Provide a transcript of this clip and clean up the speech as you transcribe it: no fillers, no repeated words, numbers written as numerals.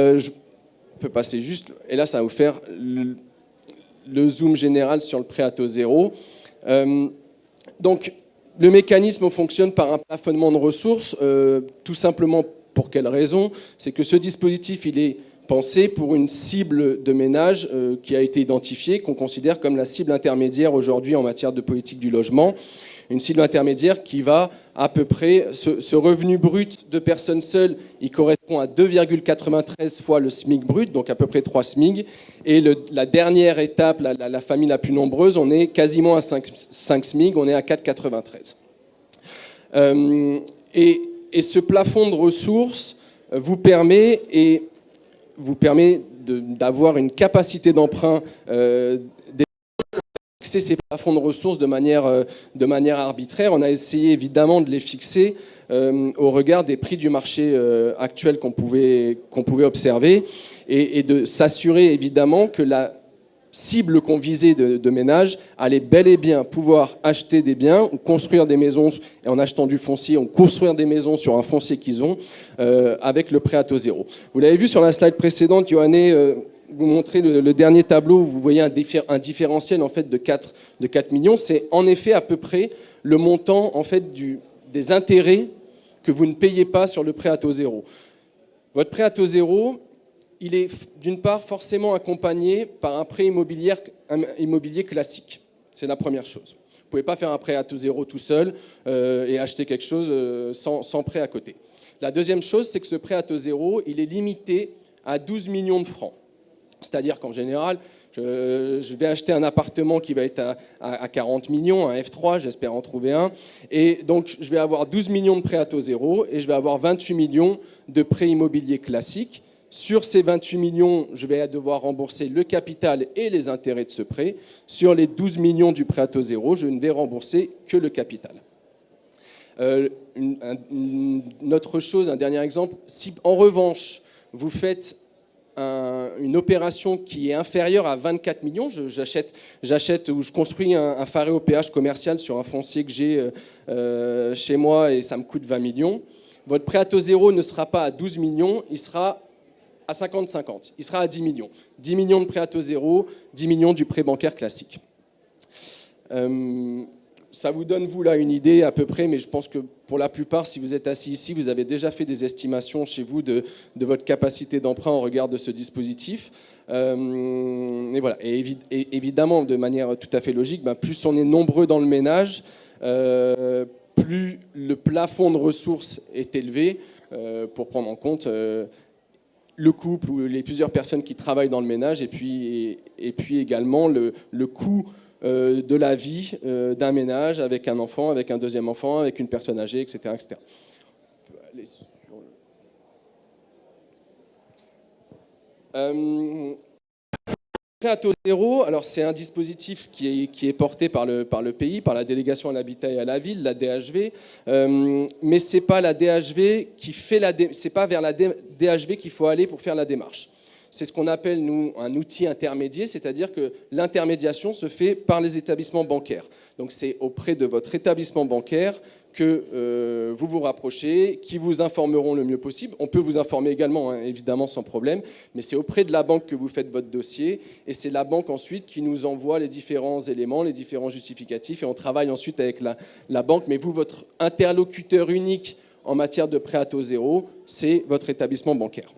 Je peux passer juste, et là ça va vous faire le zoom général sur le prêt à taux zéro. Donc le mécanisme fonctionne par un plafonnement de ressources, tout simplement pour quelle raison? C'est que ce dispositif il est pensé pour une cible de ménage qui a été identifiée, qu'on considère comme la cible intermédiaire aujourd'hui en matière de politique du logement. Une cible intermédiaire qui va à peu près, ce revenu brut de personnes seules, il correspond à 2,93 fois le SMIC brut, donc à peu près 3 SMIC. Et la dernière étape, la famille la plus nombreuse, on est quasiment à 5 SMIC, on est à 4,93. Et ce plafond de ressources vous permet d'avoir une capacité d'emprunt fixer ces plafonds de ressources de manière arbitraire. On a essayé évidemment de les fixer au regard des prix du marché actuel qu'on pouvait observer et de s'assurer évidemment que la cible qu'on visait de ménage allait bel et bien pouvoir acheter des biens ou construire des maisons, et en achetant du foncier, ou construire des maisons sur un foncier qu'ils ont avec le prêt à taux zéro. Vous l'avez vu sur la slide précédente, Yohanné, vous montrez le dernier tableau où vous voyez un différentiel en fait de 4 millions. C'est en effet à peu près le montant en fait des intérêts que vous ne payez pas sur le prêt à taux zéro. Votre prêt à taux zéro, il est d'une part forcément accompagné par un prêt immobilier classique. C'est la première chose. Vous ne pouvez pas faire un prêt à taux zéro tout seul et acheter quelque chose sans prêt à côté. La deuxième chose, c'est que ce prêt à taux zéro, il est limité à 12 millions de francs. C'est-à-dire qu'en général, je vais acheter un appartement qui va être à 40 millions, un F3, j'espère en trouver un. Et donc, je vais avoir 12 millions de prêts à taux zéro et je vais avoir 28 millions de prêts immobiliers classiques. Sur ces 28 millions, je vais devoir rembourser le capital et les intérêts de ce prêt. Sur les 12 millions du prêt à taux zéro, je ne vais rembourser que le capital. Une autre chose, un dernier exemple, si en revanche, vous faites une opération qui est inférieure à 24 millions, j'achète ou je construis un faré au péage commercial sur un foncier que j'ai chez moi et ça me coûte 20 millions, votre prêt à taux zéro ne sera pas à 12 millions, il sera à 50-50, il sera à 10 millions. 10 millions de prêt à taux zéro, 10 millions du prêt bancaire classique. Ça vous donne, vous, là, une idée à peu près, mais je pense que pour la plupart, si vous êtes assis ici, vous avez déjà fait des estimations chez vous de votre capacité d'emprunt au regard de ce dispositif. Et voilà. Et évidemment, de manière tout à fait logique, plus on est nombreux dans le ménage, plus le plafond de ressources est élevé pour prendre en compte le couple ou les plusieurs personnes qui travaillent dans le ménage et puis également le coût de la vie d'un ménage avec un enfant, avec un deuxième enfant, avec une personne âgée, etc. etc. On peut aller sur le prêt à taux zéro, alors c'est un dispositif qui est porté par le pays, par la délégation à l'habitat et à la ville, la DHV, mais c'est pas la DHV qui fait c'est pas vers la DHV qu'il faut aller pour faire la démarche. C'est ce qu'on appelle, nous, un outil intermédiaire, c'est-à-dire que l'intermédiation se fait par les établissements bancaires. Donc c'est auprès de votre établissement bancaire que vous vous rapprochez, qui vous informeront le mieux possible. On peut vous informer également, hein, évidemment, sans problème, mais c'est auprès de la banque que vous faites votre dossier, et c'est la banque ensuite qui nous envoie les différents éléments, les différents justificatifs, et on travaille ensuite avec la banque. Mais vous, votre interlocuteur unique en matière de prêt à taux zéro, c'est votre établissement bancaire.